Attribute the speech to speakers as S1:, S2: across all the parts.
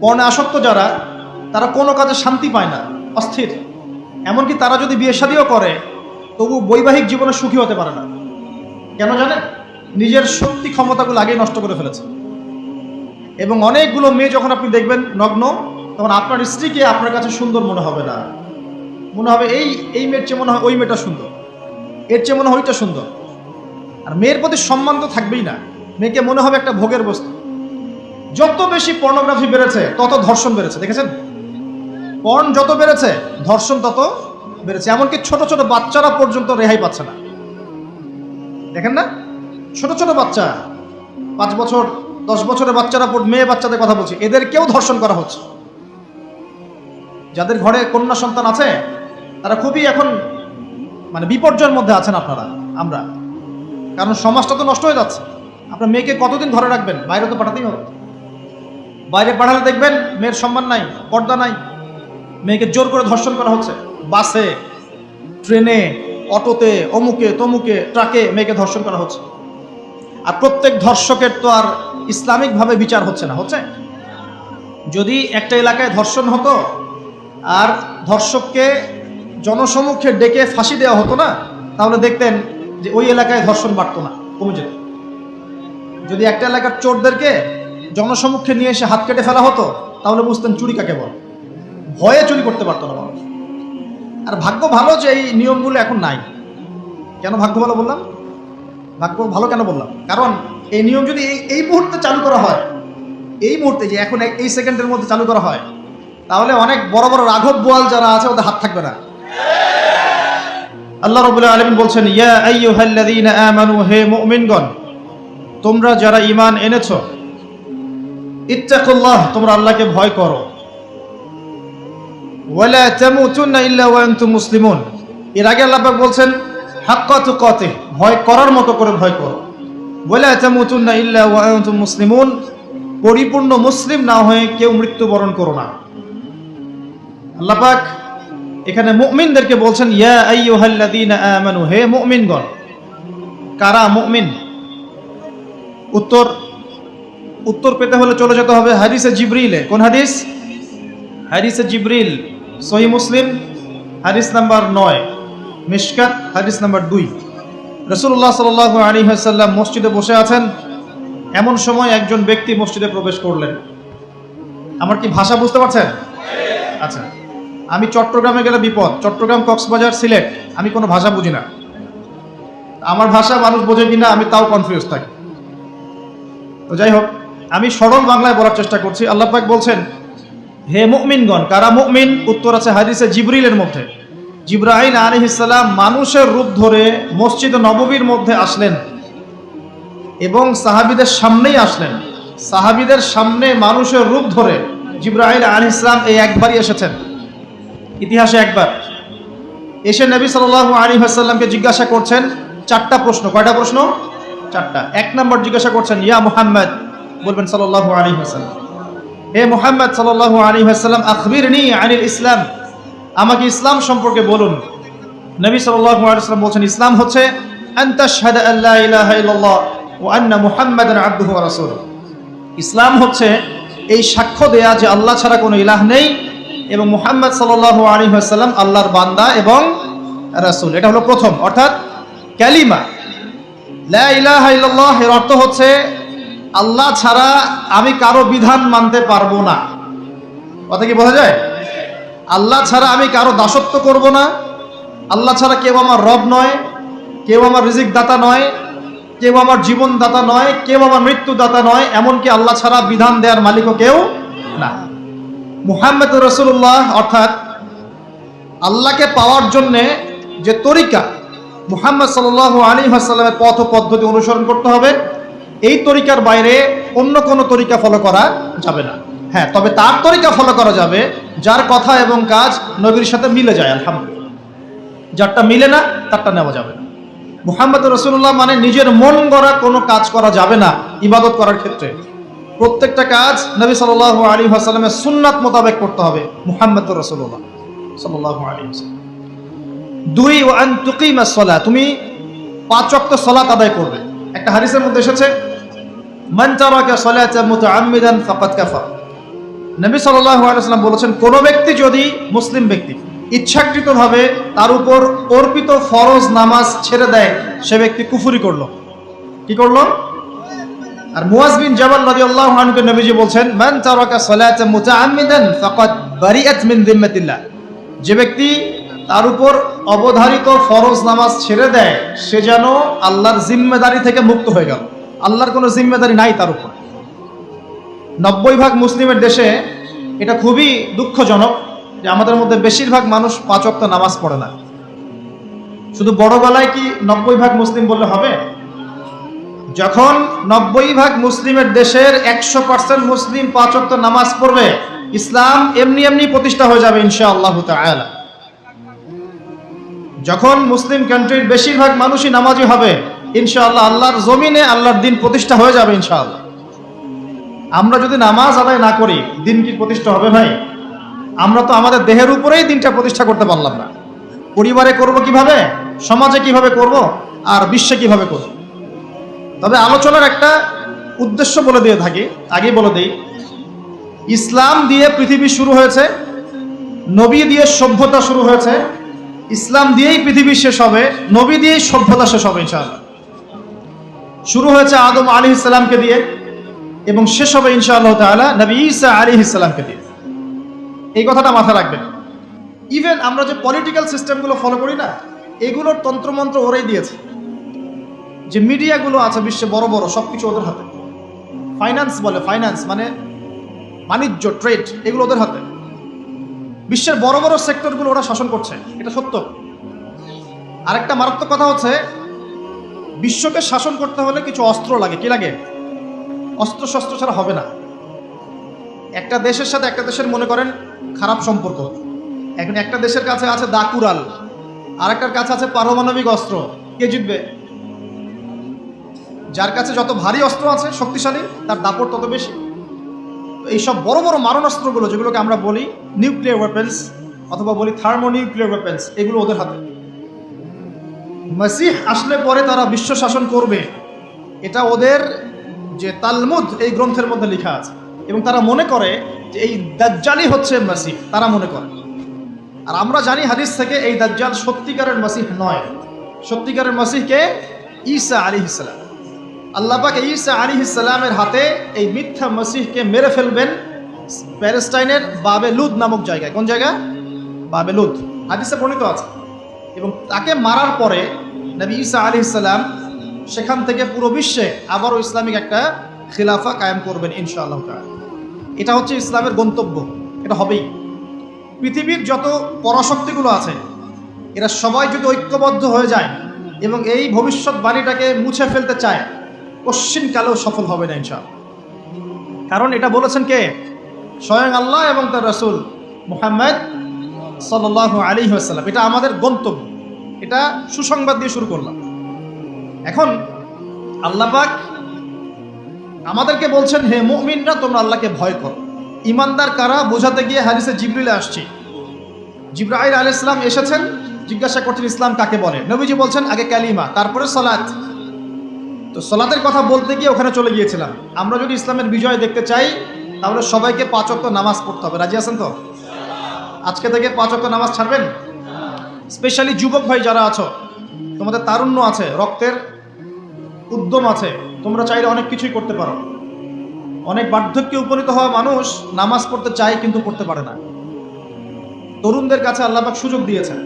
S1: পর্ণে আসক্ত যারা, তারা কোনো কাজে শান্তি পায় না, অস্থির। এমনকি তারা যদি বিয়ে শাদীও করে তবু বৈবাহিক জীবনে সুখী হতে পারে না। কেন জানেন? নিজের শক্তি ক্ষমতাগুলো আগেই নষ্ট করে ফেলেছে। এবং অনেকগুলো মেয়ে যখন আপনি দেখবেন নগ্ন, তখন আপনার স্ত্রীকে আপনার কাছে সুন্দর মনে হবে না। মনে হবে এই মেয়ের চেয়ে মনে হয় ওই মেয়েটা সুন্দর, এর চেয়ে মনে হয় ওইটা সুন্দর। আর মেয়ের প্রতি সম্মান তো থাকবেই না, মেয়েকে মনে হবে একটা ভোগের বস্তু। যত বেশি পর্নোগ্রাফি বেড়েছে তত ধর্ষণ বেড়েছে, দেখেছেন? পর্ন যত বেড়েছে ধর্ষণ তত বেড়েছে। এমনকি ছোট ছোট বাচ্চারা পর্যন্ত রেহাই পাচ্ছে না, দেখেন না? ছোট ছোট বাচ্চা, 5 বছর 10 বছরের বাচ্চারা, মেয়ে বাচ্চাদের কথা বলছি, এদেরকেও ধর্ষণ করা হচ্ছে। যাদের ঘরে কন্যা সন্তান আছে তারা খুবই এখন বিপর্যয়ের মধ্যে আছেন আপনারা, আমরা। কারণ সমাজটা তো নষ্ট হয়ে যাচ্ছে। আপনার মেয়েকে কতদিন ঘরে রাখবেন? বাইরে তো পাঠাতেই হবে। বাইরে পাঠালে দেখবেন মেয়ের সম্মান নাই, পর্দা নাই, মেয়েকে জোর করে ধর্ষণ করা হচ্ছে। বাসে, ট্রেনে, অটোতে, অমুকে তমুকে, ট্রাকে মেয়েকে ধর্ষণ করা হচ্ছে। আর প্রত্যেক ধর্ষকের তো আর ইসলামিকভাবে বিচার হচ্ছে না, হচ্ছে? যদি একটা এলাকায় ধর্ষণ হতো আর ধর্ষককে জনসমক্ষে ডেকে ফাঁসি দেওয়া হতো না, তাহলে দেখতেন যে ওই এলাকায় ধর্ষণ বাড়তো না, কমে যেত। যদি একটা এলাকার চোরদেরকে জনসমক্ষে নিয়ে এসে হাত কেটে ফেলা হতো, তাহলে বুঝতেন চুরি কাকে বলে। ভয়ে চুরি করতে পারতো না মানুষ। আর ভাগ্য ভালো যে এই নিয়মগুলো এখন নাই। কেন ভাগ্য ভালো বললাম? ভাগ্য ভালো কেন বললাম? কারণ এই নিয়ম যদি এই মুহূর্তে চালু করা হয়, এই মুহূর্তে যে এখন এই সেকেন্ডের মধ্যে চালু করা হয়, তাহলে অনেক বড় বড় রাঘব বোয়াল যারা আছে ওদের হাত থাকবে না। আল্লাহ রাব্বুল আলামিন বলছেন, ইয়া আইয়ুহাল্লাযীনা আমানু, হে মুমিনগণ, তোমরা যারা ঈমান এনেছো, ইত্তাকুল্লাহ, তোমরা আল্লাহকে ভয় করো। ওয়ালা তামুতুন্না ইল্লা ওয়া আনতুম মুসলিমুন। এর আগে আল্লাহ পাক বলছেন হাক্কা তুকাতিহ, ভয় করার মতো করে ভয় করো। ওয়ালা তামুতুন্না ইল্লা ওয়া আনতুম মুসলিমুন, পরিপূর্ণ মুসলিম না হয়ে কেউ মৃত্যুবরণ করো না। আল্লাহ পাক এখানে মুমিনদেরকে বলছেন ইয়া আইয়ুহাল্লাযীনা আমানু, হে মুমিনগণ। কারা মুমিন? উত্তর পেতে হলে চলে যেতে হবে হাদিসে জিবরিলে। কোন হাদিস? হাদিসে জিবরিল, সহিহ মুসলিম হাদিস নাম্বার 9, মিশকাত হাদিস নাম্বার 2। রাসূলুল্লাহ সাল্লাল্লাহু আলাইহি ওয়াসাল্লাম মসজিদে বসে আছেন। এমন সময় একজন ব্যক্তি মসজিদে প্রবেশ করলেন। আমার কি ভাষা বুঝতে পারছেন? আচ্ছা, আমি চট্টগ্রামে গেলে বিপদ। চট্টগ্রাম, কক্সবাজার, সিলেট, আমি কোনো ভাষা বুঝি না। আমার ভাষা মানুষ বোঝে কিনা আমি তাও কনফিউজ থাকি। তো যাই হোক, আমি সরল বাংলায় বলার চেষ্টা করছি। আল্লাহ পাক বলছেন হে মুমিনগণ। কারা মুমিন? উত্তর আছে হাদিসে জিবরিলের মধ্যে। জিবরাইল আলাইহিস সালাম মানুষের রূপ ধরে মসজিদ নববীর মধ্যে আসলেন এবং সাহাবীদের সামনেই আসলেন। সাহাবীদের সামনে মানুষের রূপ ধরে জিবরাইল আলাইহিস সালাম এই একবারই এসেছেন, ইতিহাসে একবার। এসে নবী সাল্লাল্লাহু আলাইহি ওয়াসাল্লামকে জিজ্ঞাসা করছেন 4টা প্রশ্ন। কয়টা প্রশ্ন? 4টা। 1 নম্বর জিজ্ঞাসা করছেন ইয়া মুহাম্মদ, বলবেন সাল্লাল্লাহু আলাইহি ওয়াসাল্লাম, হে মুহাম্মদ সাল্লাল্লাহু আলাইহি ওয়াসাল্লাম, আখবিরনি আনিল ইসলাম, আমাকে ইসলাম সম্পর্কে বলুন। নবী সাল্লাল্লাহু আলাইহি ওয়াসাল্লাম বলছেন ইসলাম হচ্ছে আন তাশহাদা আল্লা ইলাহা ইল্লাল্লাহ ওয়া আন্না মুহাম্মাদান আবদুহু ওয়া রাসূলুহু। ইসলাম হচ্ছে এই সাক্ষ্য দেয়া যে আল্লাহ ছাড়া কোনো ইলাহ নেই এবং মুহাম্মদ সাল্লাল্লাহু আলাইহি ওয়াসাল্লাম আল্লাহর বান্দা এবং রাসূল। এটা হলো প্রথম, অর্থাৎ কালিমা লা ইলাহা ইল্লাল্লাহ। এর অর্থ হচ্ছে আল্লাহ ছাড়া আমি কারো বিধান মানতে পারবো না। কথা কি বোঝা যায়? আল্লাহ ছাড়া আমি কারো দাসত্ব করব না। আল্লাহ ছাড়া কেউ আমার রব নয়, কেউ আমার রিজিক দাতা নয়, কেউ আমার জীবন দাতা নয়, কেউ আমার মৃত্যু দাতা নয়, এমনকি আল্লাহ ছাড়া বিধান দেওয়ার মালিকও কেউ না। মুহাম্মদুর রাসূলুল্লাহ, অর্থাৎ আল্লাহকে পাওয়ার জন্যে যে তরিকা, মুহাম্মদ সাল্লাল্লাহু আলাইহি ওয়াসাল্লামের পথ ও পদ্ধতি অনুসরণ করতে হবে। এই তরিকার বাইরে অন্য কোনো তরিকা ফলো করা যাবে না। হ্যাঁ, তবে তার তরিকা ফলো করা যাবে যার কথা এবং কাজ নবীর সাথে মিলে যায়, আলহামদুলিল্লাহ। যারটা মিলে না তারটা নেওয়া যাবে না। মুহাম্মদুর রাসূলুল্লাহ মানে নিজের মন গড়া কোনো কাজ করা যাবে না। ইবাদত করার ক্ষেত্রে প্রত্যেকটা কাজ নবী সাল্লাল্লাহু আলাইহি ওয়াসাল্লামের সুন্নাত মোতাবেক করতে হবে। মুহাম্মদুর রাসূলুল্লাহ সাল্লাল্লাহু আলাইহি ওয়াসাল্লাম। 2 ওয়া আন তুকিমাস সালাত, তুমি 5 ওয়াক্ত সালাত আদায় করবে। একটা হাদিসের মধ্যে এসেছে মান তারাকা সালাতা মুতাআম্মিদান ফাকাদ কাফার, নবী সাল্লাল্লাহু আলাইহি ওয়াসাল্লাম বলেছেন, কোন ব্যক্তি যদি, মুসলিম ব্যক্তি, ইচ্ছাকৃতভাবে তার উপর অর্পিত ফরজ নামাজ ছেড়ে দেয়, সে ব্যক্তি কুফরি করলো। কি করলো? আর মুয়াজ বিন জাবাল রাদিয়াল্লাহু আনহু নবীজি বলছেন, মান তারাকা সালাতান মুতাআম্মিদান ফাকাদ বারিআত মিন যিম্মাতিল্লাহ। যে ব্যক্তি তার উপর অবধারিত ফরজ নামাজ ছেড়ে দেয়, সে যেন আল্লাহর জিম্মেদারি থেকে মুক্ত হয়ে গেল। আল্লাহর কোনো জিম্মেদারি নাই তার উপর। 90% মুসলিমের দেশে এটা খুবই দুঃখজনক যে আমাদের মধ্যে বেশিরভাগ মানুষ 5 ওয়াক্ত নামাজ পড়ে না। শুধু বড় গলায় কি 90% মুসলিম বললে হবে? যখন 90% মুসলিমের দেশের 100% মুসলিম 5 ওয়াক্ত নামাজ পড়বে, ইসলাম এমনি এমনি প্রতিষ্ঠা হয়ে যাবে ইনশাআল্লাহু তাআলা। যখন মুসলিম কান্ট্রির বেশিরভাগ মানুষই নামাজি হবে, ইনশাআল্লাহ আল্লাহর জমিনে আল্লাহর দিন প্রতিষ্ঠা হয়ে যাবে ইনশাআল্লাহ। আমরা যদি নামাজ আদায় না করি, দিন কি প্রতিষ্ঠা হবে ভাই? আমরা তো আমাদের দেহের উপরেই দিনটা প্রতিষ্ঠা করতে পারলাম না। পরিবারে করব কিভাবে, সমাজে কিভাবে করব, আর বিশ্বে কিভাবে করব? তবে আলোচনার একটা উদ্দেশ্য বলে দিয়ে থাকি, আগেই বলে দেই, ইসলাম দিয়ে পৃথিবী শুরু হয়েছে, নবী দিয়ে সভ্যতা শুরু হয়েছে, ইসলাম দিয়েই পৃথিবী শেষ হবে, নবী দিয়েই সভ্যতা শেষ হবে ইনশাআল্লাহ। শুরু হয়েছে আদম আলাইহিস সালামকে দিয়ে এবং শেষ হবে ইনশাআল্লাহ তাআলা নবী ঈসা আলাইহিস সালামকে দিয়ে। এই কথাটা মাথায় রাখবেন। ইভেন আমরা যে পলিটিক্যাল সিস্টেমগুলো ফলো করি না, এগুলোর তন্ত্রমন্ত্র ওরাই দিয়েছে। যে মিডিয়াগুলো আছে বিশ্বে বড় বড়, সবকিছু ওদের হাতে। ফাইন্যান্স বলে, ফাইন্যান্স মানে বাণিজ্য, ট্রেড, এগুলো ওদের হাতে। বিশ্বের বড় বড় সেক্টরগুলো ওরা শাসন করছে, এটা সত্য। আরেকটা মারাত্মক কথা হচ্ছে, বিশ্বকে শাসন করতে হলে কিছু অস্ত্র লাগে। কি লাগে? অস্ত্র শস্ত্র ছাড়া হবে না। একটা দেশের সাথে একটা দেশের মনে করেন খারাপ সম্পর্ক, এখন একটা দেশের কাছে আছে দাকুরাল, আর একটার কাছে আছে পারমাণবিক অস্ত্র, কে জিতবে? যার কাছে যত ভারী অস্ত্র আছে, শক্তিশালী, তার দাপট তত বেশি। এইসব বড় বড় মারণাস্ত্রগুলো, যেগুলোকে আমরা বলি নিউক্লিয়ার ওয়েপেন্স অথবা বলি থার্মোনিউক্লিয়ার ওয়েপেন্স, এগুলো ওদের হাতে। মাসিহ আসলে পরে তারা বিশ্ব শাসন করবে, এটা ওদের যে তালমুদ, এই গ্রন্থের মধ্যে লেখা আছে। এবং তারা মনে করে যে এই দাজ্জালই হচ্ছে মাসিহ, তারা মনে করে। আর আমরা জানি হাদিস থেকে এই দাজ্জাল সত্যিকারের মাসিহ নয়। সত্যিকারের মাসিহকে ঈসা আলাইহিস সালাম। আল্লাহ পাক ঈসা আলাইহিস সালামের হাতে এই মিথ্যা মাসিহকে মেরে ফেলবেন প্যালেস্টাইনের বাবেলুদ নামক জায়গায়। কোন জায়গা? বাবেলুদ, হাদিসে বর্ণিত আছে। এবং তাকে মারার পরে নবী ঈসা আলাইহিস সালাম সেখান থেকে পুরো বিশ্বে আবারও ইসলামিক একটা খিলাফা কায়েম করবেন ইনশাআল্লাহ তাআলা। এটা হচ্ছে ইসলামের গন্তব্য, এটা হবেই। পৃথিবীর যত পরাশক্তিগুলো আছে, এরা সবাই যদি ঐক্যবদ্ধ হয়ে যায় এবং এই ভবিষ্যৎবাণীটাকে মুছে ফেলতে চায়, কশ্চিনকালেও সফল হবে না ইনশাআল্লাহ। কারণ এটা বলেছেন কে? স্বয়ং আল্লাহ এবং তার রাসূল মুহাম্মদ সাল্লাল্লাহু আলাইহি ওয়াসাল্লাম। এটা আমাদের গন্তব্য, এটা সুসংবাদ দিয়ে শুরু করলাম। এখন আল্লাহ পাক আমাদেরকে বলছেন, হে মুমিনরা, তোমরা আল্লাহকে ভয় করো। ইমানদার কারা বোঝাতে গিয়ে হাদিসে জিবরিল আসছে। জিবরাইল আলাইহিস সালাম এসেছেন, জিজ্ঞাসা করছেন ইসলাম কাকে বলে। নবীজি বলছেন আগে কালিমা, তারপরে সালাত। তো সালাতের কথা বলতে গিয়ে ওখানে চলে গিয়েছিলাম। আমরা যদি ইসলামের বিজয় দেখতে চাই, তাহলে সবাইকে 5 ওয়াক্ত নামাজ পড়তে হবে। রাজি আছেন তো? আজকে থেকে 5 ওয়াক্ত নামাজ ছাড়বেন? স্পেশালি যুবক ভাই যারা আছো, তোমাদের তারুণ্য আছে, রক্তের উদ্যম আছে, তোমরা চাইলে অনেক কিছুই করতে পারো। অনেক বার্ধক্যে উপনীত হওয়া মানুষ নামাজ পড়তে চায় কিন্তু পড়তে পারে না। তরুণদের কাছে আল্লাহ পাক সুযোগ দিয়েছেন।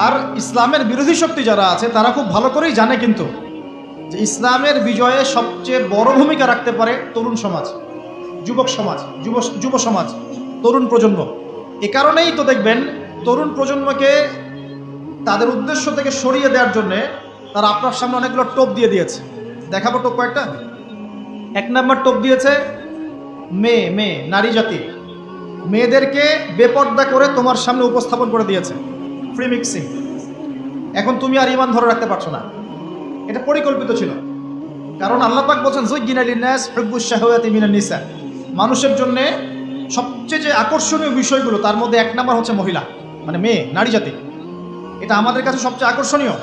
S1: আর ইসলামের বিরোধী শক্তি যারা আছে, তারা খুব ভালো করেই জানে কিন্তু যে ইসলামের বিজয়ে সবচেয়ে বড় ভূমিকা রাখতে পারে তরুণ সমাজ, যুবক সমাজ, যুব সমাজ, তরুণ প্রজন্ম। এ কারণেই তো দেখবেন তরুণ প্রজন্মকে তাদের উদ্দেশ্য থেকে সরিয়ে দেওয়ার জন্যে তারা আপনার সামনে অনেকগুলো টোপ দিয়ে দিয়েছে। দেখাবো টোপ কয়েকটা। 1 নম্বর টোপ দিয়েছে মেয়ে, নারী জাতি। মেয়েদেরকে বেপর্দা করে তোমার সামনে উপস্থাপন করে দিয়েছে, ফ্রি মিক্সিং। এখন তুমি আর ঈমান ধরে রাখতে পারছো না। এটা পরিকল্পিত ছিল। কারণ আল্লাহ পাক বলছেন যুজ্জিনা লিন-নাস হুব্বুশ শাহাওয়াতি মিনান নিসা। মানুষের জন্য সবচেয়ে যে আকর্ষণীয় বিষয়গুলো, তার মধ্যে 1 নম্বর হচ্ছে মহিলা, মানে মেয়ে, নারী জাতি। এটা আমাদের কাছে সবচেয়ে আকর্ষণীয়।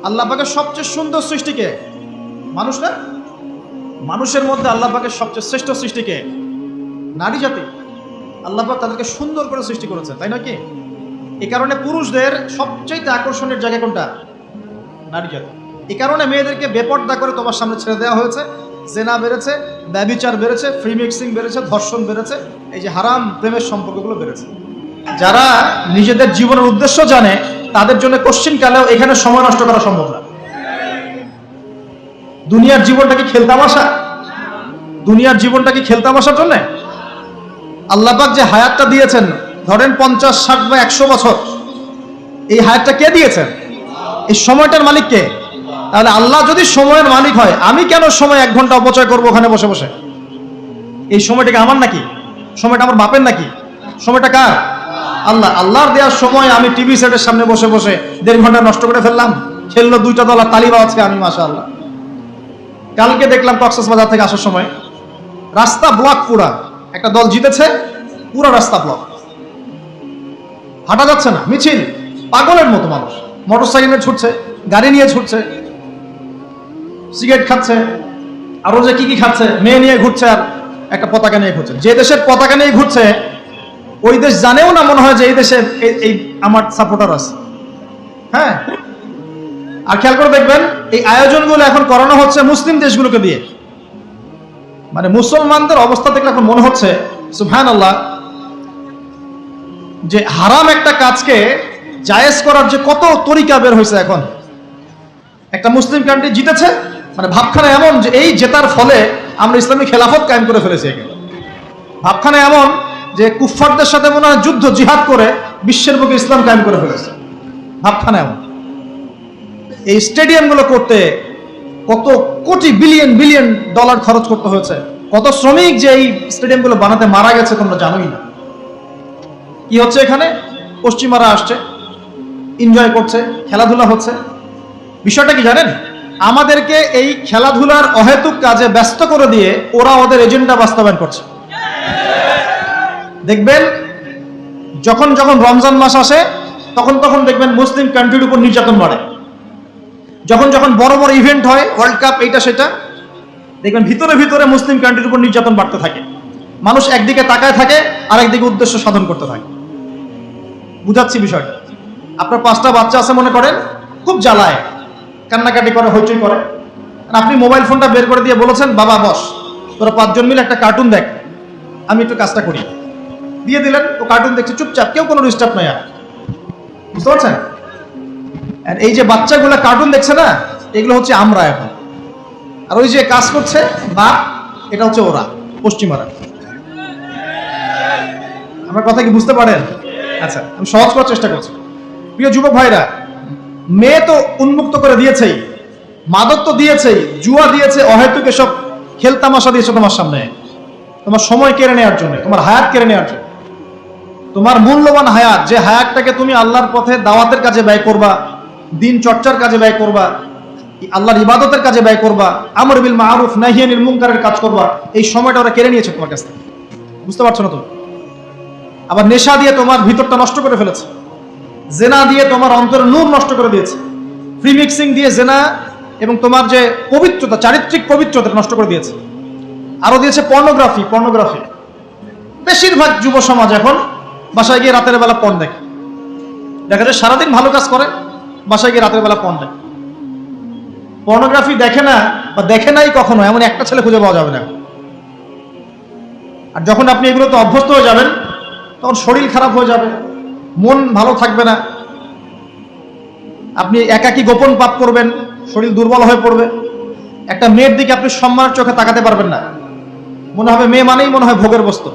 S1: আল্লাহ পাকের সবচেয়ে সুন্দর সৃষ্টিকে মানুষ না, মানুষের মধ্যে আল্লাহ পাকের সবচেয়ে শ্রেষ্ঠ সৃষ্টিকে নারী জাতি আল্লাহ পাক তাদেরকে সুন্দর করে সৃষ্টি করেছে, তাই না কি? এই কারণে পুরুষদের সবচেয়ে আকর্ষণের জায়গা কোনটা? নারী জাতি। এই কারণে মেয়েদেরকে বেপর্দা করে তোমার সামনে ছেড়ে দেওয়া হয়েছে। জেনা বেড়েছে, ব্যভিচার বেড়েছে, ফ্রি মিক্সিং বেড়েছে, ধর্ষণ বেড়েছে, এই যে হারাম প্রেমের সম্পর্কগুলো বেড়েছে। যারা নিজেদের জীবনের উদ্দেশ্য জানে তাদের জন্য কোশ্চিনকালেও এখানে সময় নষ্ট করা সম্ভব না। দুনিয়ার জীবনটা কি খেলতামাশা? দুনিয়ার জীবনটা কি খেলতামাশার জন্য? আল্লাহ পাক যে হায়াতটা দিয়েছেন, ধরেন 50, 60 বা 100 বছর, এই হায়াতটা কে দিয়েছেন? এই সময়টার মালিক কে? তাহলে আল্লাহ যদি সময়ের মালিক হয়, আমি কেন সময় 1 ঘন্টা অপচয় করবো ওখানে বসে বসে? এই সময়টা কি আমার নাকি? সময়টা আমার বাপের নাকি? সময়টা কার? আল্লাহ। আল্লাহর দেওয়ার সময় আমি টিভি সেটের সামনে বসে বসে 1.5 ঘন্টা নষ্ট করে ফেললাম। খেললো 2টা দল আর তালিবা আজকে আমি, মাশাআল্লাহ। কালকে দেখলাম কক্সবাজার থেকে আসার সময় রাস্তা ব্লক, পুরা একটা দল জিতেছে, পুরো রাস্তা ব্লক, হাঁটা যাচ্ছে না, মিছিল, পাগলের মতো মানুষ মোটরসাইকেলে ছুটছে, গাড়ি নিয়ে ছুটছে, সিগারেট খাচ্ছে, আরো যে কি কি খাচ্ছে, মেয়ে নিয়ে ঘুরছে, আর একটা পতাকা নিয়ে ঘুরছে। যে দেশের পতাকা নিয়ে ঘুরছে ওই দেশ জানেও না মনে হয় যে এই দেশে এই আমার সাপোর্টার আছে। হ্যাঁ, আর খেয়াল করে দেখবেন এই আয়োজনগুলো এখন করানো হচ্ছে মুসলিম দেশগুলোকে দিয়ে। মানে মুসলমানদের অবস্থা দেখলে এখন মনে হচ্ছে সুবহানাল্লাহ, যে হারাম একটা কাজকে জায়েজ করার যে কত তরিকা বের হয়েছে এখন। একটা মুসলিম কান্ট্রি জিতেছে, মানে ভাবখানা এমন যে এই জেতার ফলে আমরা ইসলামী খেলাফত কায়েম করে ফেলেছি। ভাবখানা এমন যে কুফফারদের সাথে মনে হয় যুদ্ধ জিহাদ করে বিশ্বের বুকে ইসলাম কায়েম করে ফেলেছে। ভাবখানা এমন। এই স্টেডিয়ামগুলো করতে কত কোটি বিলিয়ন বিলিয়ন ডলার খরচ করতে হয়েছে, কত শ্রমিক যে এই স্টেডিয়ামগুলো বানাতে মারা গেছে তোমরা জানোই না। কি হচ্ছে এখানে? পশ্চিমারা আসছে, এনজয় করছে, খেলাধুলা হচ্ছে। বিষয়টা কি জানেন? আমাদেরকে এই খেলাধুলার অহেতুক কাজে ব্যস্ত করে দিয়ে ওরা ওদের এজেন্ডা বাস্তবায়ন করছে। দেখবেন যখন যখন রমজান মাস আসে তখন তখন দেখবেন মুসলিম কান্ট্রির উপর নির্যাতন বাড়ে। যখন যখন বড় বড় ইভেন্ট হয়, ওয়ার্ল্ড কাপ, এইটা সেটা, দেখবেন ভিতরে ভিতরে মুসলিম কান্ট্রির উপর নির্যাতন বাড়তে থাকে। মানুষ একদিকে তাকায় থাকে আর একদিকে উদ্দেশ্য সাধন করতে থাকে। বুঝাচ্ছি বিষয়টা। আপনার 5টা বাচ্চা আছে মনে করেন, খুব জ্বালায়, কান্নাকাটি করে, হইচই করে। আপনি মোবাইল ফোনটা বের করে দিয়ে বলেছেন, বাবা বস, তোরা 5 জন মিলে একটা কার্টুন দেখ, আমি একটু কাজটা করি। দিয়ে দিলেন, ও কার্টুন দেখছে চুপচাপ, কেউ কোনো ডিস্টার্ব নাই। আর বুঝতে পারছেন? আর এই যে বাচ্চাগুলো কার্টুন দেখছে না, এগুলো হচ্ছে আমরা এখন। আর ওই যে কাজ করছে বাপ, এটা হচ্ছে ওরা, পশ্চিমারা। আমার কথা কি বুঝতে পারেন? আচ্ছা, আমি সহজ করার চেষ্টা করছি। প্রিয় যুবক ভাইরা, মেয়ে তো উন্মুক্ত করে দিয়েছেই, মাদক তো দিয়েছেই, জুয়া দিয়েছে, অহেতুক এসব খেলতামাশা দিয়েছে তোমার সামনে, তোমার সময় কেড়ে নেওয়ার জন্য, তোমার হায়াত কেড়ে নেওয়ার জন্য। তোমার মূল্যবান হায়াত, যে হায়াতটাকে তুমি আল্লাহর পথে দাওয়াতের কাজে ব্যয় করবা, দিন চর্চার কাজে ব্যয় করবা, আল্লাহর ইবাদতের কাজে ব্যয় করবা, আমর বিল মারুফ নাহি আনিল মুনকারের কাজ করবা, এই সময়টা ওরা কেড়ে নিয়েছে তোমার কাছ থেকে। বুঝতে পারছো না তুমি? আবার নেশা দিয়ে তোমার ভিতরটা নষ্ট করে ফেলেছে, জেনা দিয়ে তোমার অন্তরের নূর নষ্ট করে দিয়েছে, ফ্রি মিক্সিং দিয়ে জেনা এবং তোমার যে পবিত্রতা, চারিত্রিক পবিত্রতা নষ্ট করে দিয়েছে। আরো দিয়েছে পর্নোগ্রাফি। পর্নোগ্রাফি বেশিরভাগ যুব সমাজ এখন বাসায় গিয়ে রাতের বেলা পর্ন দেখে। দেখা যায় সারাদিন ভালো কাজ করে, বাসায় গিয়ে রাতের বেলা পর্ন দেখে। পর্নোগ্রাফি দেখে না বা দেখে নাই কখনো, এমন একটা ছেলে খুঁজে পাওয়া যাবে না। আর যখন আপনি এগুলোতে অভ্যস্ত হয়ে যাবেন তখন শরীর খারাপ হয়ে যাবে, মন ভালো থাকবে না, আপনি একাকী গোপন পাপ করবেন, শরীর দুর্বল হয়ে পড়বে। একটা মেয়ের দিকে আপনি সম্মানের চোখে তাকাতে পারবেন না, মনে হবে মেয়ে মানেই মনে হয় ভোগের বস্তু।